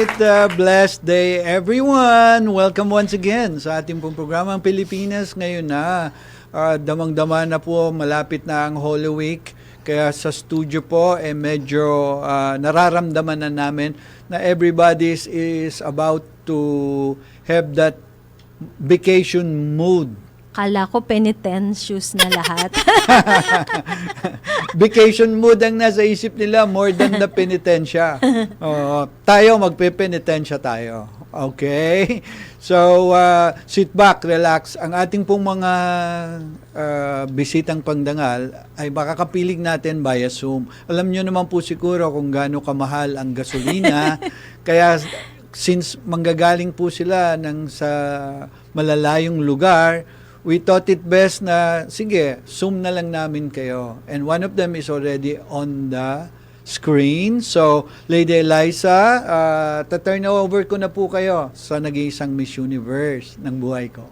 great blessed day everyone. Welcome once again sa ating pong programang Pilipinas ngayon na damang-dama na po, malapit na ang Holy Week. Kaya sa studio po medyo nararamdaman na namin na everybody is about to have that vacation mood. Kala ko penitentious na lahat. Vacation mood ang nasa isip nila more than the penitensya. Tayo, magpe-penitensya tayo. Okay? So, sit back, relax. Ang ating pong mga bisitang pangdangal ay makakapiling natin via Zoom. Alam nyo naman po siguro kung gaano kamahal ang gasolina. Kaya, since manggagaling po sila sa malalayong lugar, we thought it best na, sige, Zoom na lang namin kayo. And one of them is already on the screen. So, Lady Eliza, ta-turn over ko na po kayo sa nag-iisang Miss Universe ng buhay ko.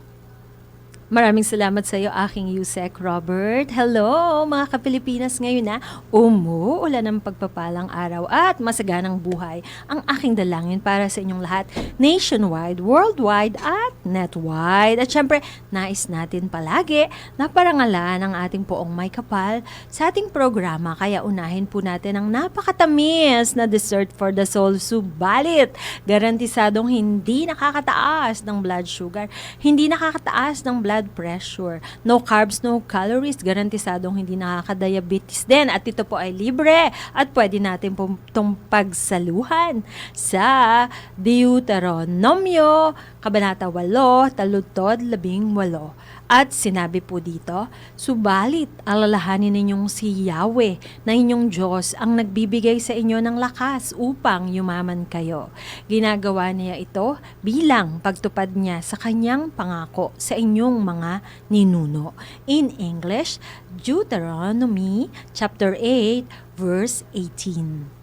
Maraming salamat sa iyo, aking Yusek Robert. Hello, mga kapilipinas, ngayon na umuulan ng pagpapalang araw at masaganang buhay. Ang aking dalangin para sa inyong lahat, nationwide, worldwide at netwide. At syempre, nais natin palagi na parangalan ang ating poong may kapal sa ating programa. Kaya unahin po natin ang napakatamis na dessert for the soul, subalit garantisadong hindi nakakataas ng blood sugar, hindi nakakataas ng blood pressure. No carbs, no calories. Garantisadong hindi nakaka-diabetes din. At ito po ay libre at pwede natin po itong pagsaluhan sa Deuteronomio, Kabanata 8, Taludtod 18. At sinabi po dito, subalit alalahanin ninyong si Yahweh na inyong Diyos ang nagbibigay sa inyo ng lakas upang yumaman kayo. Ginagawa niya ito bilang pagtupad niya sa kanyang pangako sa inyong mga ninuno. In English, Deuteronomy chapter 8 verse 18.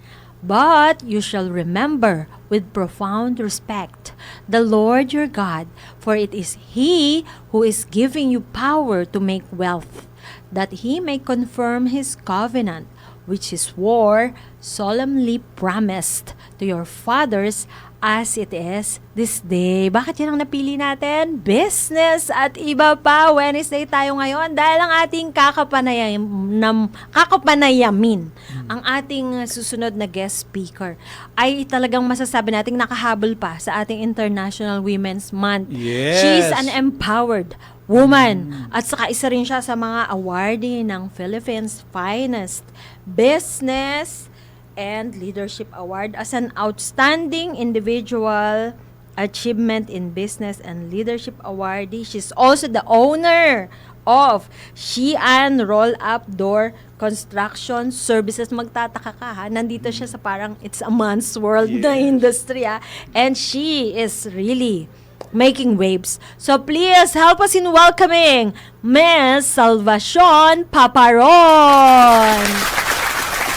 But you shall remember with profound respect the Lord your God, for it is He who is giving you power to make wealth, that He may confirm His covenant, which He swore solemnly promised to your fathers as it is this day. Bakit yan ang napili natin? Business at iba pa. Wednesday tayo ngayon dahil ang ating kakapanayamin, ang ating susunod na guest speaker ay talagang masasabi nating nakahabol pa sa ating International Women's Month. Yes. She's an empowered woman. At saka isa rin siya sa mga awardee ng Philippines Finest Business and Leadership Award as an Outstanding Individual Achievement in Business and Leadership Awardee. She's also the owner of Xi'an Roll-Up Door Construction Services. Magtataka ka ha, nandito siya sa parang it's a man's world na industry ha. And she is really making waves. So please help us in welcoming Miss Salvacion Paparon.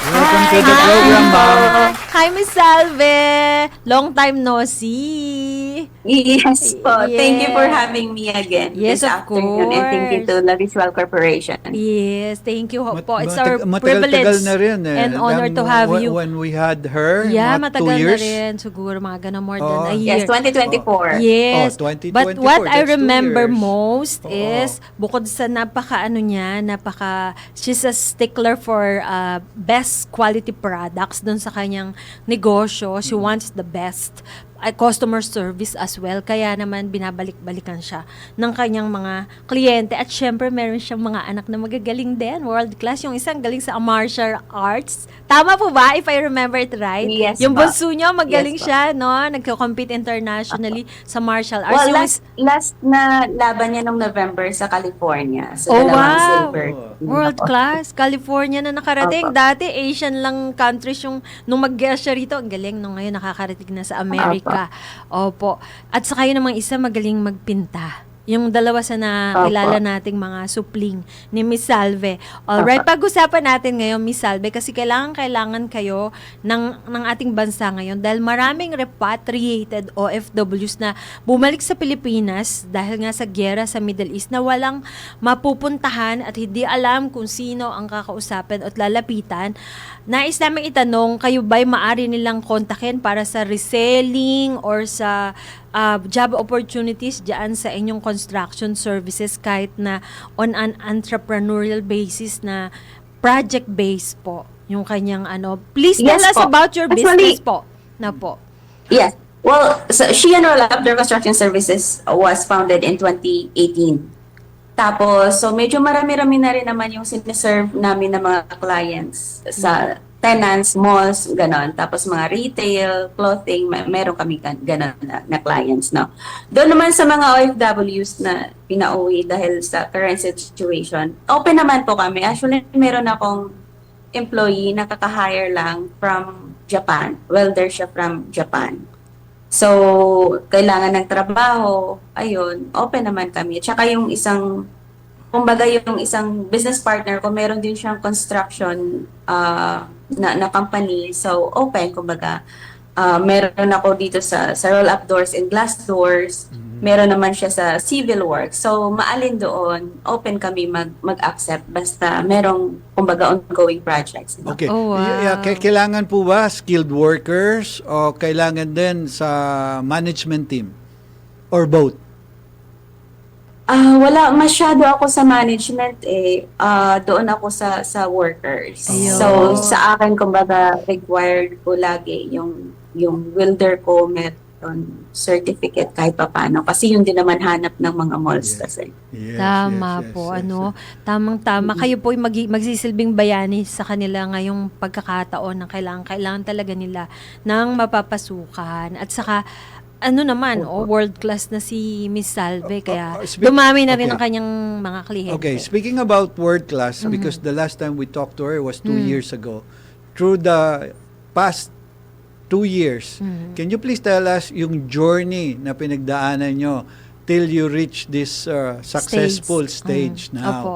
Welcome to the program, ma'am. Hi, Miss Salve. Long time no see. Yes po. Yes. Thank you for having me again Yes, this of afternoon. And thank you to La Visual Corporation. Yes, thank you po. It's our Matagal-tagal privilege na rin and honor to have you. When we had her, Yeah, mga 2 matagal years. na rin. Siguro mga ganun, more than a year. Yes, 2024. Yes. 2024, But what I that's 2 remember years. most is, bukod sa she's a stickler for best quality products dun sa kanyang negosyo. She wants the best customer service as well. Kaya naman binabalik-balikan siya ng kanyang mga kliyente. At syempre, meron siyang mga anak na magagaling din. World class. Yung isang galing sa martial arts. Tama po ba? If I remember it right? Yes, Yung po. bunso niyo, magaling Yes, po. siya, no? Nagko-compete internationally sa martial arts. Well, Yung last na laban niya nung November sa California. So, Oh, dalawang wow. silver. World class. California na nakarating. Opo. Dati, Asian lang countries yung nung mag-guest siya rito. Ang galing. Nung ngayon, nakakarating na sa Amerika. Opo. At saka yun namang isa, magaling magpinta. yung dalawa sa nakilala nating mga supling ni Miss Salve. Alright, pag-usapan natin ngayon, Miss Salve, kasi kailangan kayo ng ating bansa ngayon dahil maraming repatriated OFWs na bumalik sa Pilipinas dahil nga sa gyera sa Middle East na walang mapupuntahan at hindi alam kung sino ang kakausapin at lalapitan. Nais namin itanong, kayo ba'y maaari nilang kontakin para sa reselling or sa job opportunities dyan sa inyong construction services kahit na on an entrepreneurial basis na project based po yung kanyang please tell Yes us po. about your Actually, business po na po. Yes. Well, so Sheehan Roll Outdoor Construction Services was founded in 2018. Tapos, so medyo marami-rami na rin naman yung siniserve namin ng mga clients sa tenants, malls, ganon. Tapos mga retail, clothing, meron kami ganon na clients, no? Doon naman sa mga OFWs na pinauwi dahil sa current situation, open naman po kami. Actually, meron akong employee na kaka-hire lang from Japan. Welder siya from Japan. So, kailangan ng trabaho, ayun, open naman kami. Tsaka yung isang business partner ko, meron din siyang construction na company. So, open, kumbaga. Meron ako dito sa roll-up doors and glass doors. Meron naman siya sa civil work. So, maalin doon, open kami mag-accept basta merong, kumbaga, ongoing projects. No? Okay. Oh, wow. Kailangan po ba skilled workers o kailangan din sa management team? Or both? Wala masyado ako sa management doon ako sa workers. Ayun. So sa akin kumbaga required ko lagi yung welder ko meron certificate kahit papaano kasi yun din naman hanap ng mga malls kasi. Yes, Tama yes, po, yes, yes. Tamang-tama. Kayo po magsisilbing bayani sa kanila ngayong pagkakataon na kailangan talaga nila ng mapapasukan. At saka, world class na si Miss Salve, kaya dumami na rin Okay. ang kanyang mga kliyente. Okay, speaking about world class, because the last time we talked to her was 2 years ago. Through the past 2 years, can you please tell us yung journey na pinagdaanan nyo till you reach this successful stage now? Opo.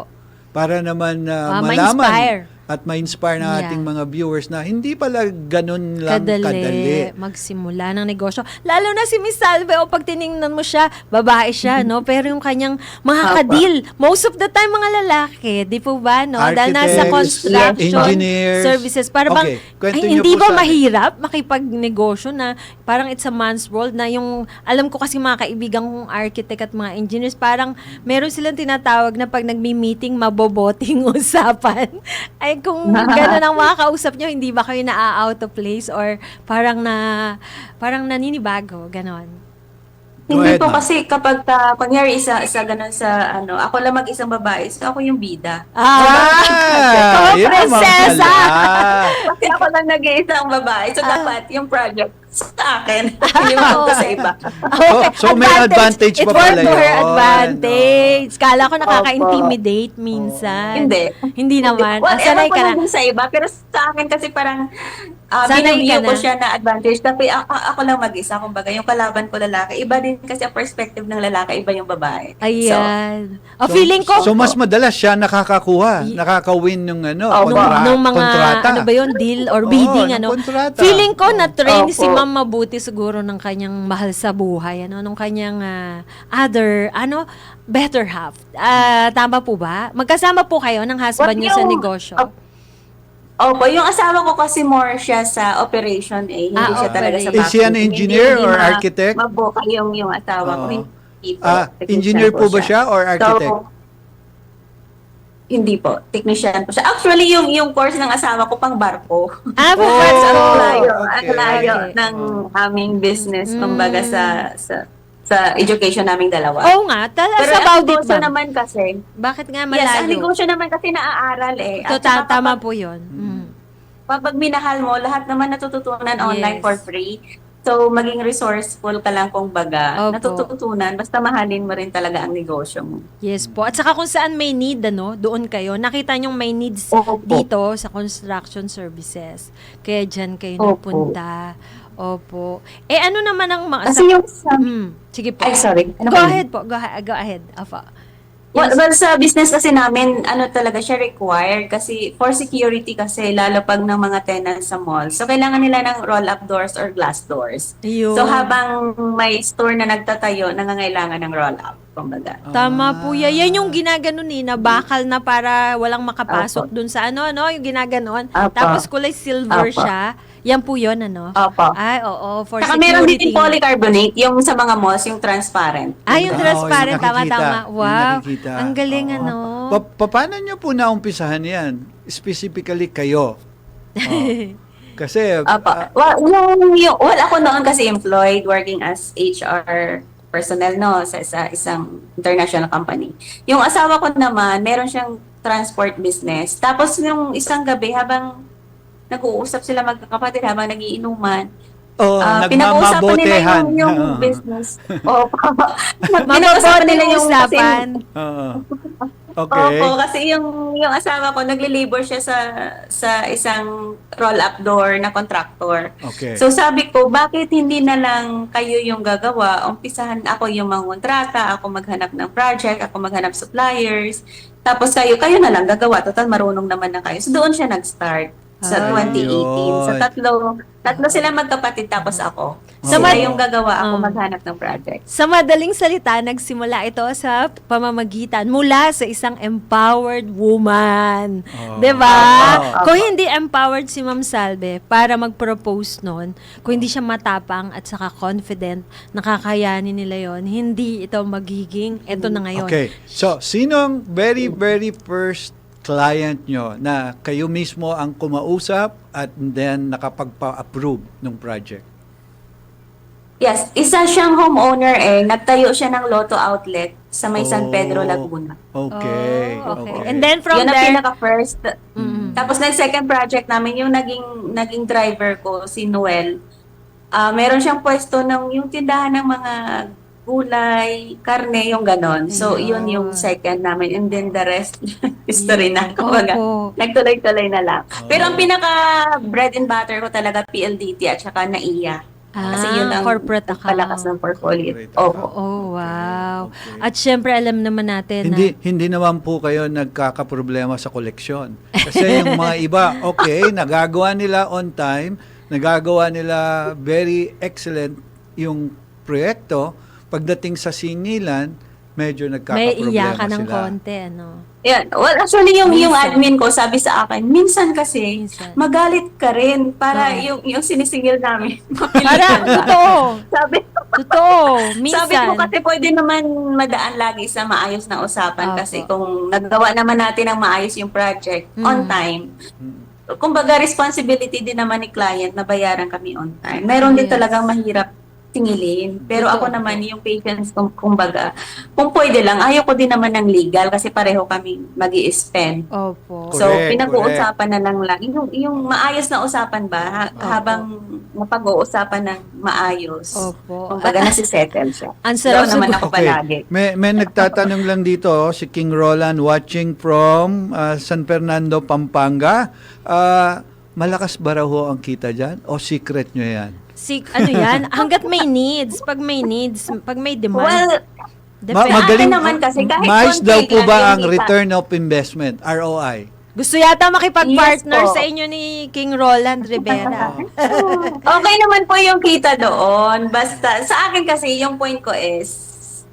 Para naman Ma-inspire. malaman at ma-inspire ng Yeah. ating mga viewers na hindi pala ganun lang kadali. Magsimula ng negosyo. Lalo na si Miss Salve, pag tiningnan mo siya, babae siya, no? Pero yung kanyang mga Apa. kadil, most of the time mga lalaki, di po ba, no? Dahil nasa Architects, construction engineers. services. Para bang, Okay, kwento ay, niyo hindi po ba sa akin. mahirap makipagnegosyo na parang it's a man's world na yung, alam ko kasi mga kaibigan kong architect at mga engineers, parang meron silang tinatawag na pag nagmi-meeting, maboboting usapan. Ay, kung gano'n ang mga kausap nyo, hindi ba kayo na-out of place or parang naninibago, gano'n? Go Hindi ahead, po ma'am. kasi kapag kunyari isa ganun sa ako lang mag-isang babae, so ako yung bida. Ah, yun naman prinsesa! pala. Kasi ako lang nag-iisang babae, so dapat yung project sa akin, hindi mo sa iba. So may advantage It pa worked pala to her yun. advantage. Kala ko nakaka-intimidate minsan. Hindi. Hindi naman. Well, Sanay ewan ko ka lang na. din sa iba, pero sa akin kasi parang Sanay binibigyan ka ko na. siya na advantage. Tapi ako lang mag-isa, kumbaga, yung kalaban ko lalaki, iba din kasi ang perspective ng lalaki, iba yung babae. Ayan. Feeling ko, So mas madalas siya nakakakuha, nakaka-win ng nung mga, kontrata. ano ba yun, deal or bidding, ng kontrata. Feeling ko na-train si Opo. Ma'am mabuti siguro ng kanyang mahal sa buhay, nung kanyang better half. Tama po ba? Magkasama po kayo ng husband niyo sa negosyo? Opo, yung asawa ko kasi more siya sa operation hindi siya talaga sa Is he an background. engineer Hindi or architect? Mabuka yung asawa ko. Oo. Hindi po. Technician Engineer po ba siya or architect? So, hindi po. Technician po siya. Actually, yung course ng asawa ko pang barko. Po, That's ang layo. okay. Ang layo Okay. ng aming business. Kumbaga sa education naming dalawa. Oo nga, tell us Pero about ang it, negosyo ma'am. naman kasi, Bakit nga yes, ang malayo? negosyo naman kasi naaaral Ito, At saka tama kapag- po yun. Kapag minahal mo, lahat naman natututunan Yes. online for free. So, maging resourceful ka lang kung baga. Opo. Natututunan, basta mahalin mo rin talaga ang negosyo mo. Yes po. At saka kung saan may need, doon kayo. Nakita nyong may needs Opo. dito sa construction services. Kaya dyan kayo Opo. napunta. Opo. Ano naman ang mga... Kasi yung sa... sige po. Ay, sorry. Ano Go ba yun? ahead po. Go ahead. Afa. Well, sa business kasi namin, ano talaga siya required kasi for security kasi lalo pag ng mga tenants sa mall. So, kailangan nila ng roll-up doors or glass doors. Ayun. So, habang may store na nagtatayo, nangangailangan ng roll-up. Kumbaga. Tama po yan. Yan yung ginaganon na bakal na para walang makapasok Apo. dun sa yung ginaganon. Apo. Tapos kulay silver Apo. siya. Yan po yun, Opo. Ay, oo. For Saka meron security. din polycarbonate, yung sa mga malls, yung transparent. Yung transparent. yung nakikita. Tama. Yung Wow. nakikita. Ang galing, Oo. Paano nyo po naumpisahan yan? Specifically kayo. Kasi, Well, ako noon kasi employed, working as HR personnel sa isang international company. Yung asawa ko naman, meron siyang transport business. Tapos yung isang gabi, habang nag-uusap sila magkakapatid, habang nagiinuman, pinag-uusapan nila nagmamabotehan. yung Oo. business. Pinag-uusapan Mababote nila yung yung usapan. Oo. Okay. Opo, kasi yung asawa ko, nagli-labor siya sa isang roll-up door na contractor. Okay. So sabi ko, bakit hindi na lang kayo yung gagawa? Umpisahan ako yung mangontrata, ako maghanap ng project, ako maghanap suppliers. Tapos kayo na lang gagawa. Total, marunong naman na kayo. So doon siya nag-start sa 2018. So tatlo sila magkapatid tapos ako. Sa Sila mad- yung gagawa, ako maghanap ng project. Sa madaling salita, nagsimula ito sa pamamagitan mula sa isang empowered woman. Oh. 'Di ba? Opo. Kung hindi empowered si Ma'am Salve para mag-propose noon, kung hindi siya matapang at saka confident, nakakayanin nila 'yon, hindi ito magiging ito na ngayon. Okay. So, sino ang very, very first client nyo na kayo mismo ang kumausap at then nakapagpa-approve ng project? Yes, isa siyang homeowner Nagtayo siya ng Lotto outlet sa may San Pedro, Laguna. Okay. Oh, okay. And then from Yun ang there, pinaka-first. Tapos nag-second project namin, yung naging driver ko, si Noel. Meron siyang pwesto ng yung tindahan ng mga gulay, karne, yung ganon. So, yun yung second namin. And then the rest, history na. Kumbaga, Opo. nagtuloy-tuloy na lang. Pero ang pinaka-bread and butter ko talaga, PLDT at saka NAIA. Kasi yun ang corporate account. palakas ng portfolio. Corporate Opo. Oh, wow. Okay. At syempre, alam naman natin Hindi naman po kayo nagkakaproblema sa koleksyon. Kasi yung mga iba, okay, nagagawa nila on time, nagagawa nila very excellent yung proyekto. Pagdating sa singilan, medyo may nagkakaproblema iyakan ng sila. konti, Yeah. Well, actually, yung Minsan. admin ko sabi sa akin, minsan kasi, Minsan. magalit ka rin para Oo. yung sinisingil namin. Para, totoo. sabi, Totoo. Minsan. sabi ko kasi pwede naman madaan lagi sa maayos na usapan Opo. kasi kung nagawa naman natin ng maayos yung project on time, Mm. kumbaga responsibility din naman ni client na bayaran kami on time. Meron din Yes. talagang mahirap tingilin. Pero Totoo ako naman, yung patience, kumbaga, kung pwede lang, ayaw ko din naman ng legal kasi pareho kami mag-i-spend. Opo. So, Correct, pinag-uusapan na lang. Yung maayos na usapan ba, habang mapag-uusapan ng maayos, Opo. kumbaga nasisettle siya. Ang sarap Doon naman siguro- ako palagi. May nagtatanong lang dito, si King Roland watching from San Fernando, Pampanga. Malakas ba raw ho ang kita dyan? O secret nyo yan? Ano yan? Hanggat may needs. Pag may needs, pag may demand. Well, depende. magaling naman kasi kahit mais konti daw po lang ba yung ang kita. return of investment? ROI? Gusto yata makipag-partner Yes po. sa inyo ni King Roland Rivera. Okay naman po yung kita doon. Basta, sa akin kasi, yung point ko is,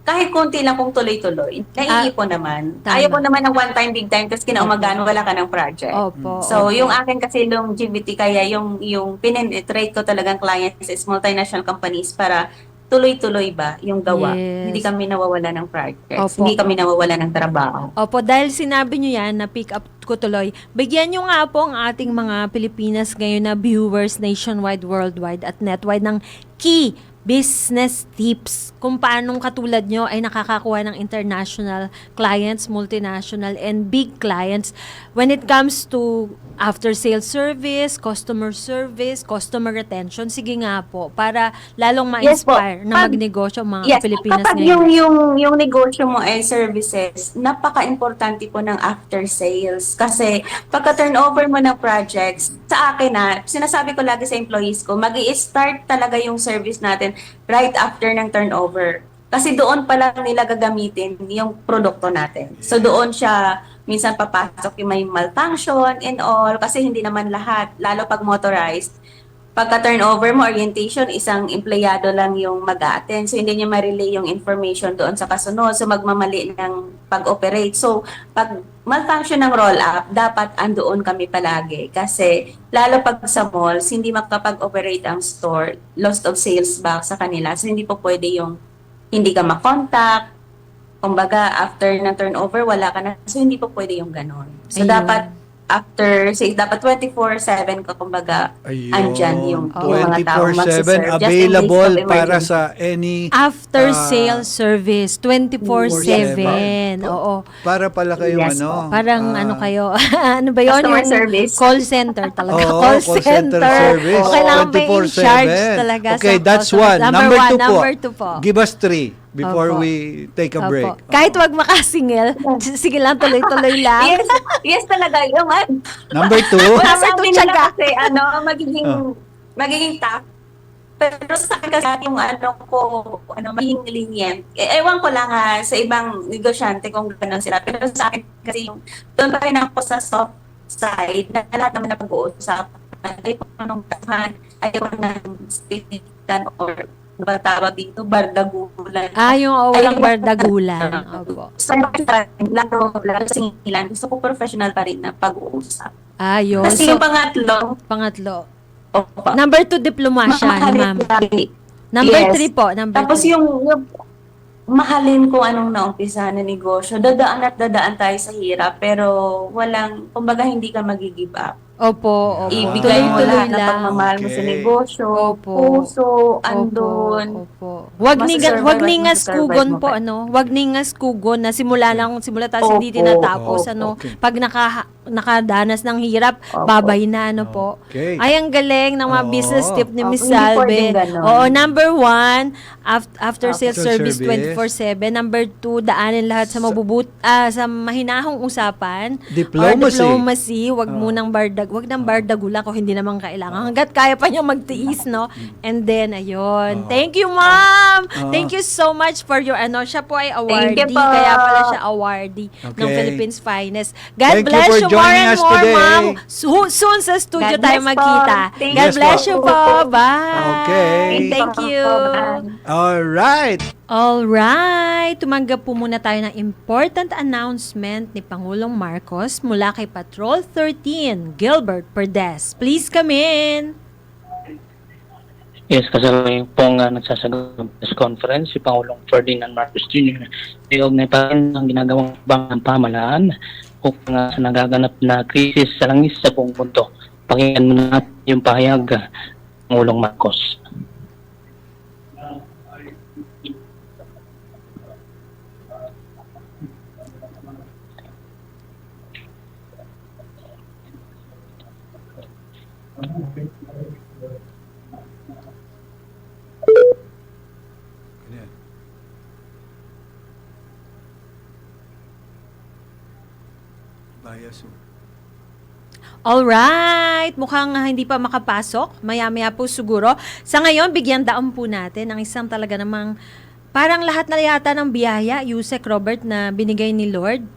kahit konti lang kung tuloy-tuloy, naiipon naman. Tama. Ayaw ko naman ng one time, big time, tapos kinaumagaan, wala ka ng project. Opo. So, opo. yung akin kasi longevity, kaya yung pinenetrate ko talagang clients is multinational companies para tuloy-tuloy ba yung gawa. Yes. Hindi kami nawawala ng projects. Opo. Hindi kami nawawala ng trabaho. Opo, dahil sinabi nyo yan, na pick up ko tuloy, bigyan nyo nga po ang ating mga Pilipinas ngayon na viewers nationwide, worldwide at netwide ng key business tips kung paanong katulad nyo ay nakakakuha ng international clients, multinational, and big clients when it comes to after-sales service, customer service, customer retention. Sige nga po, para lalong Yes po. ma-inspire na Pag- magnegosyo ang mga Yes, Pilipinas kapag ngayon. yung negosyo mo ay services, napaka-importante po ng after sales. Kasi pagka turnover mo ng projects, sa akin sinasabi ko lagi sa employees ko, mag-i-start talaga yung service natin right after ng turnover. Kasi doon pa lang nila gagamitin yung produkto natin. So doon siya minsan papasok yung may malfunction and all, kasi hindi naman lahat, lalo pag motorized, pagka turnover mo, orientation, isang empleyado lang yung mag-attend. So, hindi niya ma-relay yung information doon sa kasunod. So, magmamali ng pag-operate. So, pag malfunction ng roll-up, dapat andoon kami palagi. Kasi, lalo pag sa malls, hindi makapag-operate ang store, loss of sales back sa kanila. So, hindi po pwede yung hindi ka makontak. Kumbaga, after ng turnover, wala ka na. So, hindi po pwede yung ganon. So, Ayun. dapat after, say, dapat 24/7 ka, kumbaga, andyan yung mga tao 24/7 available para sa any After Ah, sales service, 24/7. Oo. para pala kayong Yes, ano. Parang ah, ano kayo, ano ba yun? Customer Yung service. Call center talaga. Oo, call center. service. O, kailangan ba in 24/7. charge talaga Okay, sa that's call one. center? Number two po. Number two po. Give us 3 before Opo. we take a Opo. break. Kahit wag makasingil, sige lang, tuloy-tuloy lang. Yes talaga. Yung Number 2. Number sabi two, nila tiyaga. kasi, magiging tough. Pero sa akin kasi yung magiging lenient. Ewan ko lang sa ibang negosyante kung gano'n sila. Pero sa akin kasi doon pa rin ako sa soft side na lahat naman na pag-uusapan. Ayaw ko nung tahan, ayaw ko ng spititan or ba tawag dito, bardagulan. Yung walang Ayaw- bardagulan. Opo. So, laro singilan. Gusto ko professional pa rin na pag-uusap. Yun. Kasi So, yung pangatlo. opa, Number 2, diplomasya ni ma'am. Number Yes. 3 po. Number Tapos three. yung mahalin kung anong naumpisa na negosyo. Dadaan at dadaan tayo sa hirap, pero kumbaga hindi ka mag-give up. Opo, opo. Ibigay mo Tuloy-tuloy lahat na pagmamahal mo sa Okay. negosyo, Opo. puso, andun. Opo. Wag Masusurvive ningas at kugon masusurvive mo po, pa. Wag ningas kugon na simula tapos hindi Opo. tinatapos, Opo. Okay. Pag nakadanas ng hirap, Opo. babay na, po. Okay. Ay, ang galing ng mga Oo. business tip ni Miss Hindi Salve. pwedeng ganon. Oo, number 1, after sales After service service. 24/7. Number 2, daanin lahat sa sa mahinahong usapan. Diplomacy. Or diplomacy. Wag munang wag nang bardagulan kung hindi naman kailangan. Hanggat kaya pa niya magtiis, no? And then, ayun. Thank you, ma'am! Thank you so much for your, siya po ay awardee. Thank you po. Kaya pala siya awardee ng Okay. Philippines Finest. God Thank you bless for you more joining and us more, today. ma'am. Soon sa studio God tayo bless po. magkita. Thank God you. bless Yes you po. po. Bye! Okay. Thank you. All right. Alright, tumanggap po muna tayo ng important announcement ni Pangulong Marcos mula kay Patrol 13, Gilbert Perdes. Please come in. Yes, kasabay pong nagsasagot ng press conference si Pangulong Ferdinand Marcos Jr. Iugnay pa rin ang ginagawang bang ng pamahalaan upang sa nagaganap na krisis sa langis sa buong mundo. Pakinggan mo na yung pahayag Pangulong Marcos. Bias. Alright, mukhang hindi pa makapasok. Maya-maya po siguro. Sa ngayon, bigyan daan po natin ang isang talaga namang parang lahat na yata ng biyaya, Yusek Robert, na binigay ni Lord,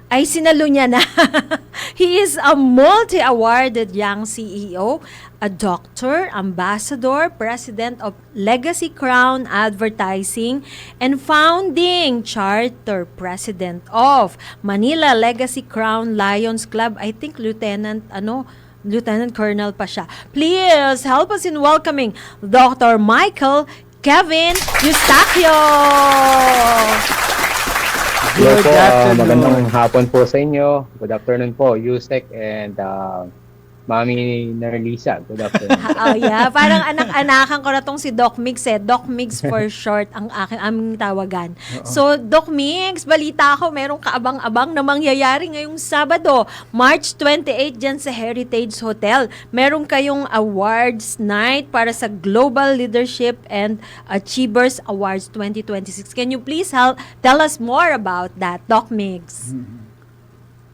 ay sinalo niya na. He is a multi-awarded young CEO, a doctor, ambassador, president of Legacy Crown Advertising, and founding charter president of Manila Legacy Crown Lions Club. I think Lieutenant Colonel pa siya. Please help us in welcoming Dr. Michael Kevin Eustachio. Hello Good po, afternoon. magandang hapon po sa inyo. Good afternoon po, Yusek and Mami Nerlisa. Good afternoon. Oh, yeah. Parang anak-anakan ko na tong si Doc Mix eh. Doc Mix for short ang aming tawagan. So, Doc Mix, balita ko, merong kaabang-abang na mangyayari ngayong Sabado, March 28 dyan sa Heritage Hotel. Meron kayong awards night para sa Global Leadership and Achievers Awards 2026. Can you please tell us more about that, Doc Mix?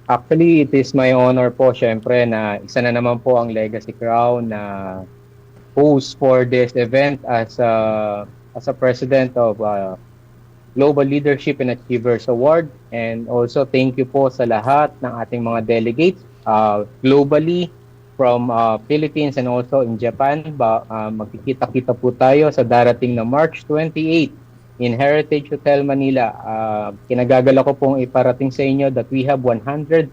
Actually, it is my honor po, syempre, na isa na naman po ang Legacy Crown na host for this event as a president of Global Leadership and Achievers Award. And also, thank you po sa lahat ng ating mga delegates globally from Philippines and also in Japan. Magkikita-kita po tayo sa darating na March 28 in Heritage Hotel Manila. Kinagagala ko pong iparating sa inyo that we have 100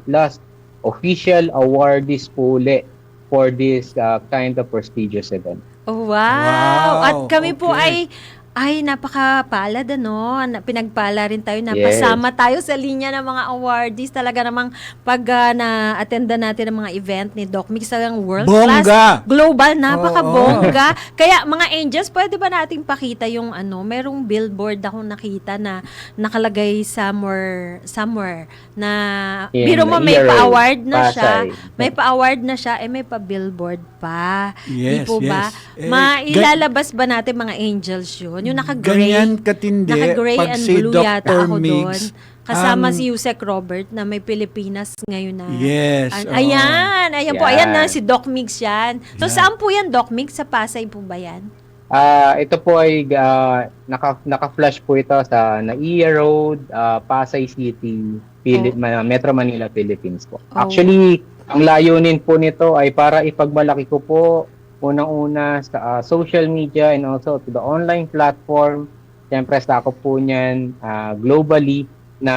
plus official awardees po ulit for this kind of prestigious event. Wow! Wow, At kami po okay. ay napakapalad pinagpala rin tayo, Yes. napasama tayo sa linya ng mga awardees. Talaga namang pag na-attendan natin ang mga event ni Doc Mix, talagang world Bongga! class, global, napaka-bongga. Kaya mga angels, pwede ba nating pakita yung merong billboard akong nakita na nakalagay somewhere na In biro mo may Euro, pa-award na Pasay. siya. May pa-award na siya, may pa-billboard pa. Di Yes, po ba? yes. Mailalabas ba natin mga angels yun? Yung naka-gray. Ganyan katindi Naka-gray pag and si blue yata Dr. ako doon. Migs. Kasama si Yusek Robert na may Pilipinas ngayon na. Yes, Ayan po. Yan. Ayan na si Doc Mix yan. So Yan. saan po yan, Doc Mix? Sa Pasay po ba yan? Ito po ay naka-flash po ito sa Naiya Road, Pasay City, Metro Manila, Philippines po. Oh. Actually, ang layunin po nito ay para ipagmalaki ko po unang-una sa social media and also to the online platform. Siyempre, sakop po niyan globally na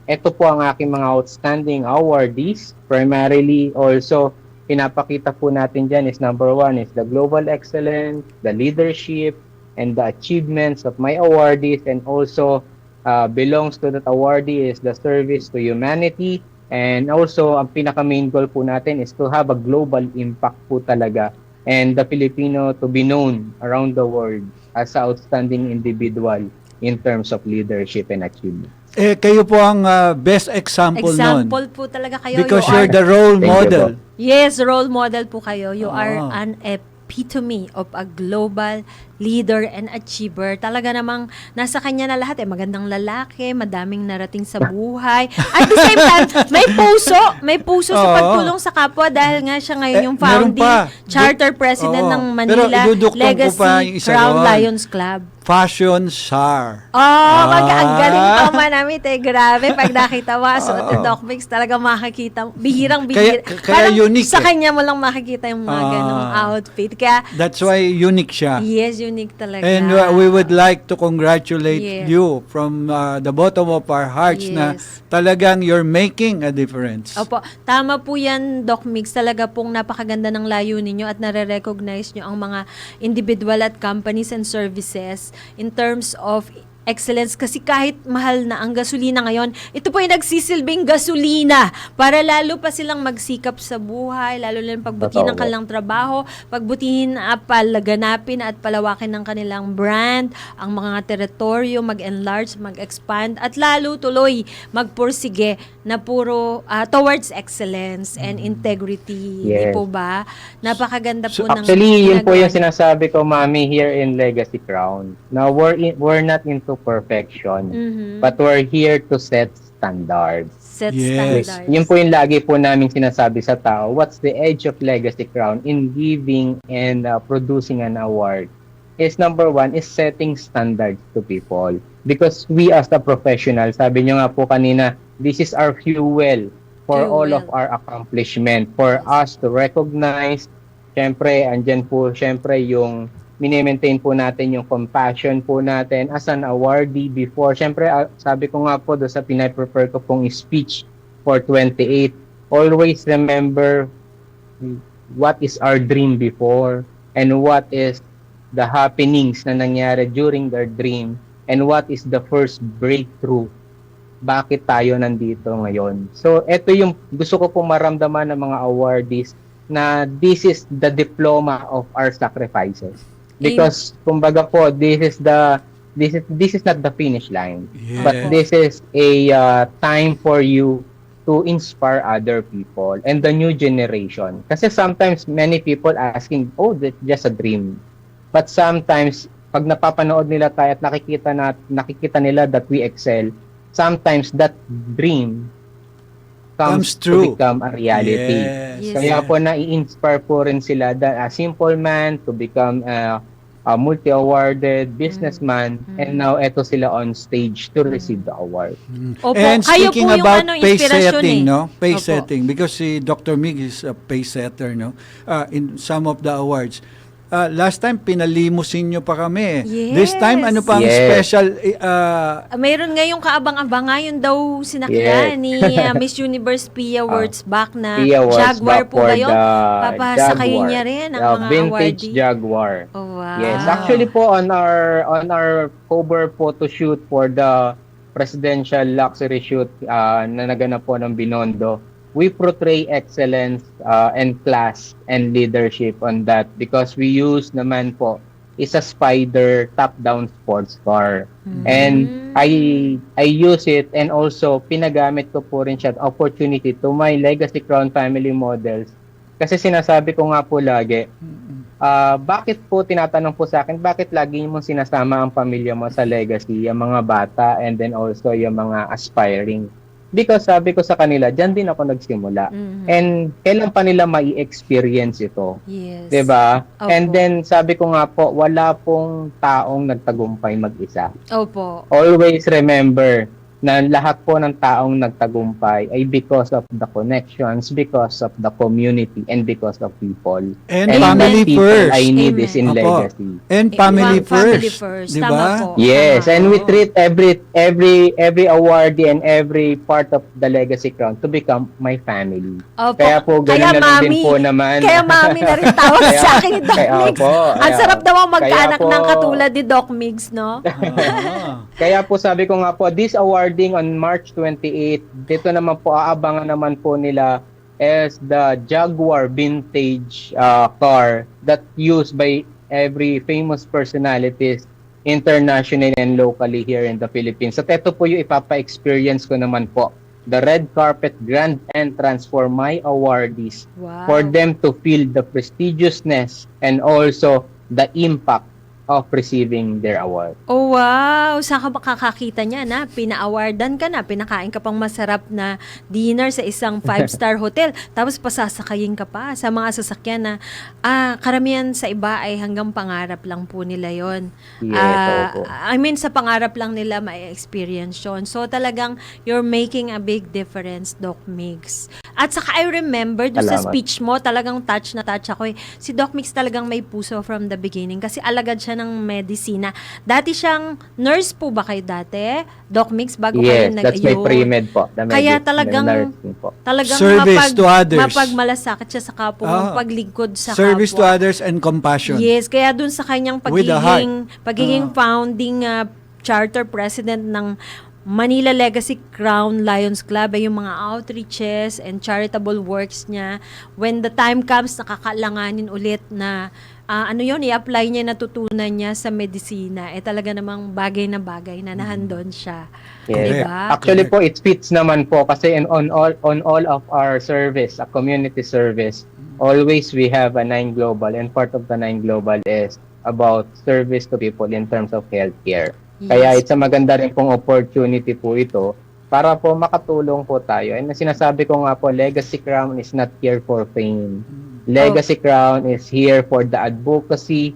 ito po ang aking mga outstanding awardees. Primarily, also, pinapakita po natin dyan is number one is the global excellence, the leadership, and the achievements of my awardees, and also belongs to that awardee is the service to humanity. And also, ang pinaka-main goal po natin is to have a global impact po talaga and the Filipino to be known around the world as an outstanding individual in terms of leadership and achievement. Kayo po ang best example nun. Example po talaga kayo. Because You you're are- the role Thank you model. Yes, role model po kayo. You are Ah. an epitome of a global leader and achiever. Talaga namang nasa kanya na lahat magandang lalaki, madaming narating sa buhay. At the same time, may puso sa Oo. pagtulong sa kapwa dahil nga siya ngayon yung meron founding pa. charter president Oo. ng Pero Manila idudukong ko pa yung Legacy isa Crown doon. Lions Club. Fashion czar. Ang galing pa man namin. Grabe, pag nakita mo, suot ni Doc Mix, talaga makikita, bihirang-bihira. Kaya Parang unique sa eh. kanya mo lang makikita yung mga ganong outfit. Kaya, That's why unique siya. yes, unique talaga. And we would like to congratulate Yes. you from the bottom of our hearts na Yes. talagang you're making a difference. Opo, tama po yan, Doc Mix. Talaga pong napakaganda ng layunin nyo at nare-recognize nyo ang mga individual at companies and services in terms of excellence, kasi kahit mahal na ang gasolina ngayon, ito po yung nagsisilbing gasolina para lalo pa silang magsikap sa buhay, lalo lang pagbutihin ng Totoo. kanilang trabaho, pagbutihin, palaganapin at palawakin ng kanilang brand, ang mga teritoryo, mag-enlarge, mag-expand, at lalo tuloy magpursige na puro towards excellence and integrity. Di Yes. po ba? Napakaganda po So, ng Actually, yun po yung ginagawa. sinasabi ko, Mami, here in Legacy Crown. Now, we're not into perfection, Mhm. but we're here to set standards. Set Yes. standards. Yun po yung lagi po namin sinasabi sa tao, what's the edge of Legacy Crown in giving and producing an award? Is number one is setting standards to people. Because we as the professional, sabi nyo nga po kanina, this is our fuel for all Fuel. of our accomplishment, for us to recognize. Syempre, andyan po, syempre, yung mini-maintain po natin yung compassion po natin as an awardee before. Syempre, sabi ko nga po doon sa pinay-prepare ko pong speech for 28, always remember what is our dream before and what is the happenings na nangyari during their dream and what is the first breakthrough. Bakit tayo nandito ngayon? So, ito yung gusto ko pong maramdaman ng mga awardees na this is the diploma of our sacrifices. Because kumbaga po, this is not the finish line, Yeah. but this is a time for you to inspire other people and the new generation. Kasi sometimes many people asking, oh, that's just a dream. But sometimes pag napapanood nila tayo at nakikita nila that we excel, sometimes that dream comes Comes true. to become a reality. Yes. Yes. Kaya po nai-inspire po rin sila a simple man to become a multi-awarded businessman, and now eto sila on stage to receive the award. Opo, And kayo speaking po yung about pace inspirasyon setting, eh. no? Pace Opo. setting, because si Dr. Mig is a pace setter, no? In some of the awards. Last time, pinalimusin nyo pa kami. This time, ano pa ang Yes. special? Mayroon ngayong kaabang-abang ngayon daw sinakyan ni Miss Universe Pia Wordsbach na Pia Wordsbach Jaguar po for kayo. the Papasakayin Jaguar. niya rin ang mga Vintage awardee. Jaguar. Oh, wow. Yes, actually po on our cover photo shoot for the presidential luxury shoot na naganap po ng Binondo, we portray excellence and class and leadership on that because we use naman po is a Spider top-down sports car. And I use it and also pinagamit ko po rin siya opportunity to my Legacy Crown family models. Kasi sinasabi ko nga po lagi, bakit po tinatanong po sa akin, bakit lagi mo sinasama ang pamilya mo sa Legacy, yung mga bata and then also yung mga aspiring? Because sabi ko sa kanila, dyan din ako nagsimula. And kailan pa nila mai-experience ito? Yes. 'Di ba? Opo. And then sabi ko nga po, wala pong taong nagtagumpay mag-isa. Opo. Always remember na lahat po ng taong nagtagumpay ay because of the connections, because of the community, and because of people. And the family people first. I need is in Apo. Legacy. And family Family first. first. Di Tama ba? po. Yes, Tama. and we treat every awardee and every part of the Legacy Crown to become my family. Opo. Kaya po ganun na lang din po naman. Kaya mami na rin tawag sa akin ni Doc kaya Migs. po, Ang kaya- sarap daw ang magkaanak kaya po- ng katulad ni Doc Migs, no? Kaya po sabi ko nga po, this awarding on March 28, dito naman po, aabangan naman po nila as the Jaguar vintage car that used by every famous personalities internationally and locally here in the Philippines. At ito po yung ipapa-experience ko naman po. The red carpet grand entrance for my awardees Wow. for them to feel the prestigiousness and also the impact of receiving their award. Oh, wow. Saan ka makakakita niya na? Pina-awardan ka na, pinakain ka pang masarap na dinner sa isang 5-star hotel, tapos pasasakayin ka pa sa mga sasakyan na karamihan sa iba ay hanggang pangarap lang po nila yon. Yes, opo. I mean, sa pangarap lang nila may experience yun. So, talagang you're making a big difference, Doc Migs. At saka I remember doon sa Salamat. speech mo, talagang touch na touch ako eh. Si Doc Migs talagang may puso from the beginning kasi alagad siya ng medisina. Dati siyang nurse po ba kayo dati? Doc Migs, bago kayo Yes, that's my nag-ayun. pre-med po. The Kaya medic- talagang- the nursing po. Talagang Service to others. mapagmalasakit siya sa kapwa, paglingkod sa Service to kapwa. others and compassion. Yes, kaya dun sa kanyang With the heart. pagiging founding charter president ng Manila Legacy Crown Lions Club ay yung mga outreaches and charitable works niya. When the time comes, nakakalanganin ulit na i-apply niya, natutunan niya sa medisina. Talaga namang bagay na nahandon siya. Yes. Diba? Actually po, it fits naman po kasi on all of our service, a community service, always we have a 9 Global, and part of the 9 Global is about service to people in terms of healthcare. Yes. Kaya it's a maganda rin pong opportunity po ito para po makatulong po tayo. And sinasabi ko nga po, Legacy Crown is not here for fame. Legacy Crown is here for the advocacy,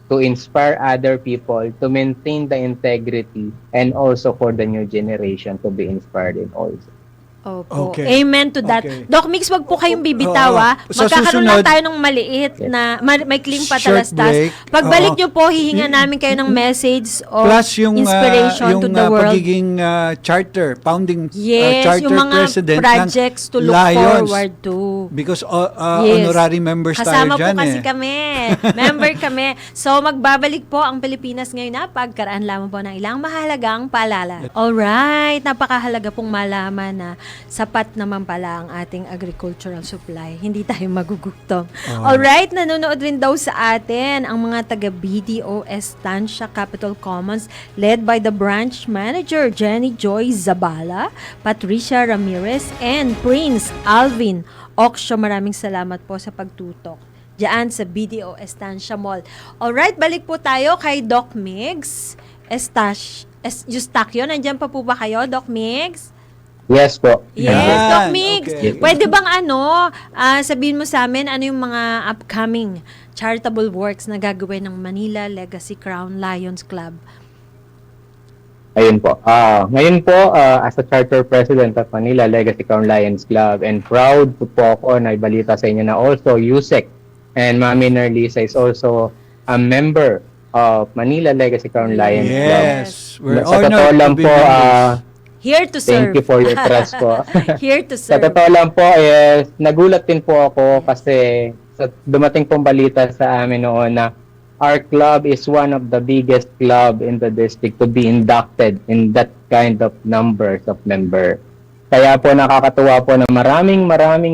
to inspire other people, to maintain the integrity, and also for the new generation to be inspired in also. Opo. Okay. Amen to that. Okay. Doc Mix, wag po kayong bibitaw, Oo. Sa Magkakaroon lang susunod, tayo ng maliit na, may kling short patalastas. break. Pagbalik Oo. nyo po, hihinga namin kayo ng message of Plus yung inspiration to yung the world. pagiging charter, founding Yes, charter yung mga president projects to look Lions. forward to. Because Yes. honorary members Kasama tayo dyan po kasi eh. kami. Member kami. So, magbabalik po ang Pilipinas ngayon na pagkaraan lamang po ng ilang mahalagang paalala. Alright, napakahalaga pong malaman na sapat naman pala ang ating agricultural supply. Hindi tayo magugutom. Alright, nanonood rin daw sa atin ang mga taga BDO Estancia Capital Commons led by the branch manager Jenny Joy Zabala, Patricia Ramirez, and Prince Alvin Oksyo. Maraming salamat po sa pagtutok diyan sa BDO Estancia Mall. Alright, balik po tayo kay Doc Migs Eustaquio. Nandiyan pa po ba kayo, Doc Migs? Yes po. Yes, Yan, Doc Migs. okay. Pwede bang sabihin mo sa amin ano yung mga upcoming charitable works na gagawin ng Manila Legacy Crown Lions Club? Ayun po. Ngayon po, as a charter president of Manila Legacy Crown Lions Club, and proud po ako na ibalita sa inyo na also USEC and Mami Nerlisa is also a member of Manila Legacy Crown Lions Club. Yes. We're Sa totoo honored lang to be po, members. Here to serve. thank you for your trust po. Here to Sa serve. totoo lang po, nagulat din po ako kasi dumating pong balita sa amin noon na our club is one of the biggest club in the district to be inducted in that kind of numbers of member. Kaya po nakakatuwa po na maraming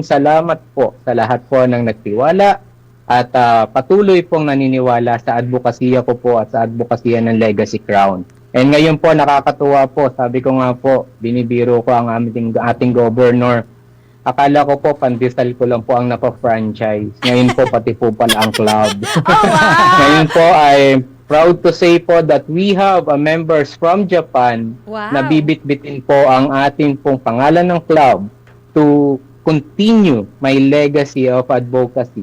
salamat po sa lahat po ng nagtiwala at patuloy pong naniniwala sa advokasya ko po at sa advokasya ng Legacy Crown. And ngayon po nakakatuwa po, sabi ko nga po, binibiro ko ang ating governor. Akala ko po, pandesal ko lang po ang napa-franchise. Ngayon po, pati po pala ang club. Oh, wow! Ngayon po, I'm proud to say po that we have members from Japan Wow. na bibit-bitin po ang ating pong pangalan ng club to continue my legacy of advocacy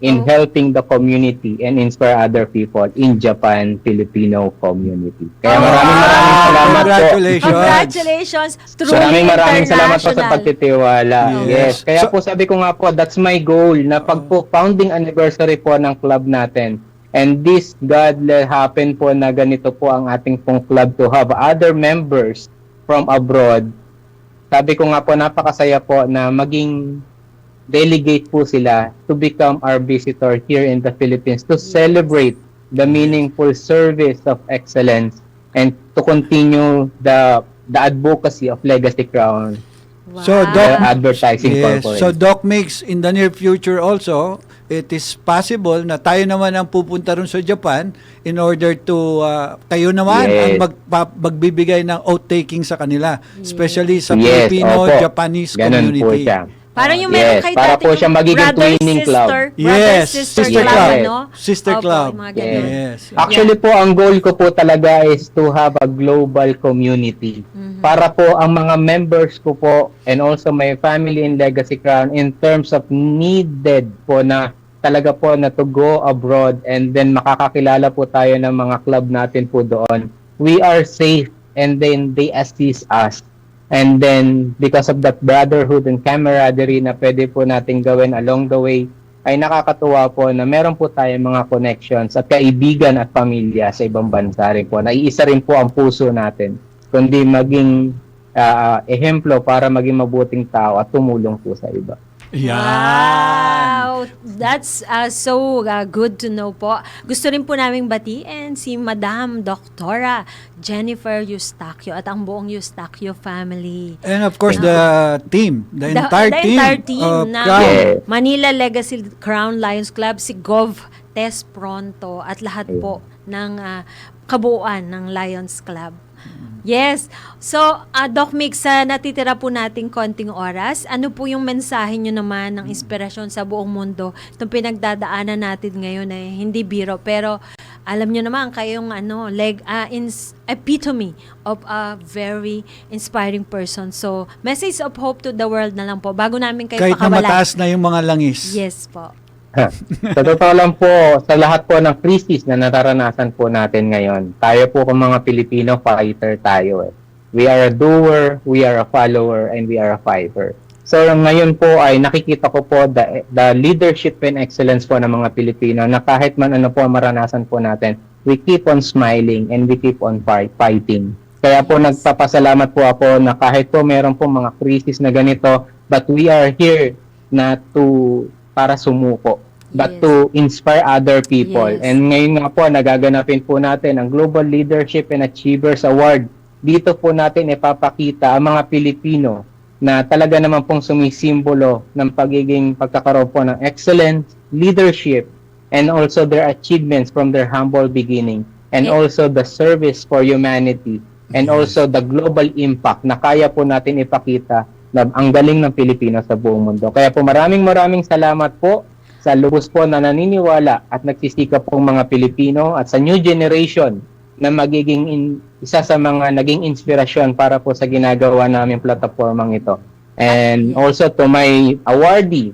in helping the community and inspire other people in Japan Filipino community. Kaya maraming salamat po. Congratulations. Congratulations. Truly Maraming salamat po sa international. pagtitiwala. Yes. Yes. Kaya So- po sabi ko nga po, that's my goal na pag po founding anniversary po ng club natin. And this God let happen po na ganito po ang ating pong club to have other members from abroad. Sabi ko nga po, napakasaya po na maging delegate po sila to become our visitor here in the Philippines to celebrate the meaningful service of excellence and to continue the advocacy of Legacy Crown Wow. So, Doc, Advertising yes. Corporate. So, Doc Mix, in the near future also, it is possible na tayo naman ang pupunta rin sa Japan in order to, kayo naman Yes. ang magbibigay ng oath-taking sa kanila. Especially sa Yes, opo. Filipino-Japanese Ganun community. po siya. Parang yung meron Yes, kayo para dati po yung siya magiging brother, twinning club. sister, Yes, brother, sister sister club, club. ano? Sister Opo, club. yung mga ganun. Yes. Actually po, ang goal ko po talaga is to have a global community. Para po ang mga members ko po and also my family in Legacy Crown in terms of needed po na talaga po na to go abroad and then makakakilala po tayo ng mga club natin po doon. We are safe and then they assist us. And then because of that brotherhood and camaraderie na pwede po natin gawin along the way, ay nakakatuwa po na meron po tayong mga connections at kaibigan at pamilya sa ibang bansa rin po. Naiisa rin po ang puso natin, kundi maging ehemplo para maging mabuting tao at tumulong po sa iba. Yan. Wow! That's so good to know po. Gusto rin po naming batiin si Madam Doktora Jennifer Eustaquio at ang buong Eustaquio family. And of course, the team, the entire team of na Crown. Yeah. Manila Legacy Crown Lions Club, si Gov Tess Pronto at lahat po ng kabuuan ng Lions Club. Yes. So, Doc Mix, sa natitira po nating konting oras, ano po yung mensahe nyo naman ng inspirasyon sa buong mundo? Itong pinagdadaanan natin ngayon ay hindi biro, pero alam nyo naman, kayong epitome of a very inspiring person. So, message of hope to the world na lang po, bago namin kayo Kahit na pakawalan. mataas na yung mga langis. Yes po. Sa totoo lang po, sa lahat po ng crisis na nararanasan po natin ngayon, tayo po kung mga Pilipino, fighter tayo eh. We are a doer, we are a follower, and we are a fighter. So ngayon po ay nakikita ko po the leadership and excellence po ng mga Pilipino na kahit man ano po ang maranasan po natin, we keep on smiling and we keep on fighting. Kaya po nagpapasalamat po ako na kahit po meron po mga crisis na ganito, but we are here na para sumuko, but Yes. to inspire other people. Yes. And ngayon nga po, nagaganapin po natin ang Global Leadership and Achievers Award. Dito po natin ipapakita ang mga Pilipino na talaga naman pong sumisimbolo ng pagiging pagkakaroon po ng excellence, leadership, and also their achievements from their humble beginning, and also the service for humanity, and also the global impact na kaya po natin ipakita na ang galing ng Pilipino sa buong mundo. Kaya po maraming salamat po sa lubos po na naniniwala at nagsisikap pong mga Pilipino at sa new generation na magiging isa sa mga naging inspirasyon para po sa ginagawa naming platformang ito. And also to my awardee,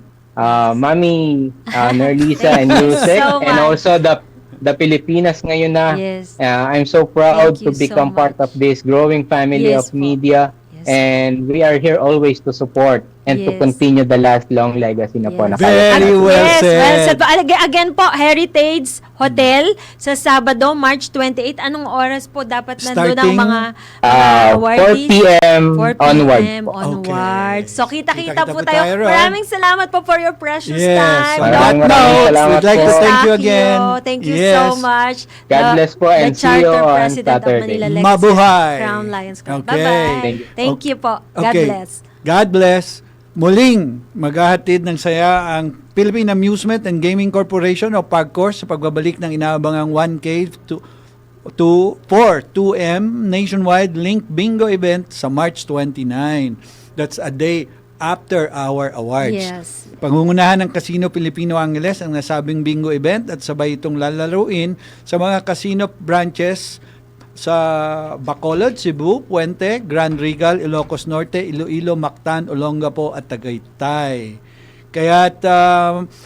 Mami Nerlisa and Yusek, so and much. also the Pilipinas ngayon na. Yes. I'm so proud Thank you to become so part of this growing family Yes of po. media. Yes. And we are here always to support and to Yes. continue the last long legacy na po Yes. na kaya. Very well Yes, said. well said po. Again po, Heritage Hotel sa Sabado, March 28. Anong oras po dapat nandun ang Starting, mga 4 awardees? p.m. 4 onward p.m. po. onwards. Okay. So, kita-kita Kita-kita po po tayo. tayo, Ron. Maraming salamat po for your precious Yes. time. On Maraming that note, salamat we'd like to po. thank you again. Thank you Yes. so much. God bless po and the see you Charter on President of Saturday. Manila Legacy Mabuhay. Crown Lions Club. Okay. Bye-bye. Thank you po. God Okay. bless. God bless. Muling maghahatid ng saya ang Philippine Amusement and Gaming Corporation o PAGCOR sa pagbabalik ng inaabangang 1K to 2M nationwide Link Bingo event sa March 29. That's a day after our awards. Yes. Pangungunahan ng Casino Filipino Angeles ang nasabing bingo event at sabay itong lalaruin sa mga casino branches sa Bacolod, Cebu, Puente, Grand Regal, Ilocos Norte, Iloilo, Mactan, Olongapo at Tagaytay. Kaya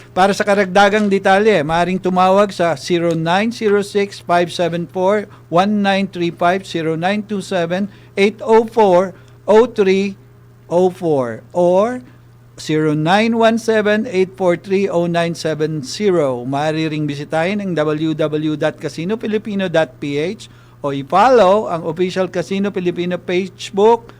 para sa karagdagang detalye, maaaring tumawag sa 0906-574-1935, 0927-804-0304 or 0917-843-0970. Maaari ring bisitahin ang www.casinofilipino.ph o i-follow ang official Casino Filipino Facebook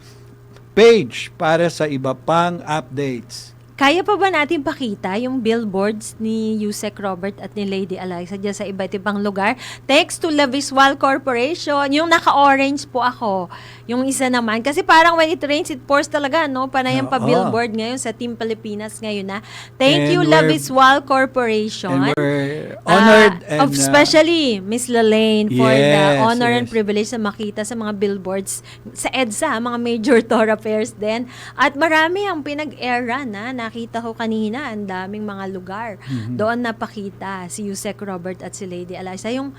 page para sa iba pang updates. Kaya pa ba natin pakita yung billboards ni Yusek Robert at ni Lady Eliza dyan sa iba't ibang lugar? Thanks to La Visual Corporation. Yung naka-orange po ako. Yung isa naman. Kasi parang when it rains, it pours talaga, no? Panayang pa Oo. billboard ngayon sa Team Pilipinas ngayon na. Thank And you, La we're- Visual Corporation. And we're honored and Especially Miss Lalaine for the Yes, honor and yes. privilege na makita sa mga billboards sa EDSA, mga major thoroughfares din. At marami ang pinag-era na nakita ko kanina, ang daming mga lugar. Doon napakita si Yusek Robert at si Lady Eliza. Yung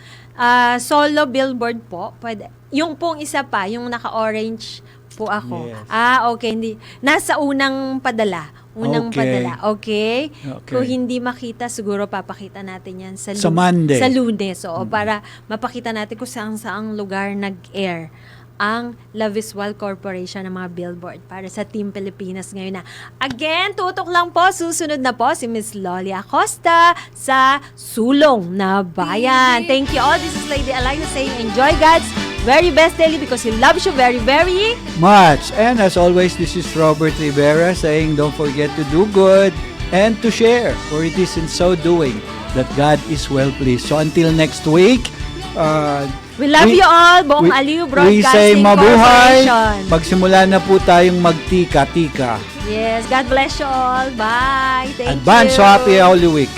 solo billboard po, pwede. Yung pong isa pa, yung naka-orange po ako. Yes. Okay. Hindi. Nasa unang padala. Unang Okay. padala. Okay? Okay. Kung hindi makita, siguro papakita natin yan sa Sa Monday. Sa Lunes. Oo, para mapakita natin kung saan lugar nag-air ang La Visual Corporation ng mga billboard para sa Team Pilipinas ngayon na. Again, tutok lang po, susunod na po si Miss Loli Acosta sa Sulong na Bayan. Thank you all. This is Lady Eliza saying enjoy God's very best daily because He loves you very, very Much. And as always, this is Robert Rivera saying don't forget to do good and to share, for it is in so doing that God is well pleased. So until next week, We love you all. Buong Aliw we say Broadcasting mabuhay. Corporation. Magsimula na po tayong magtika-tika. Yes, God bless you all. Bye. Thank Advance you. Happy Holy Week.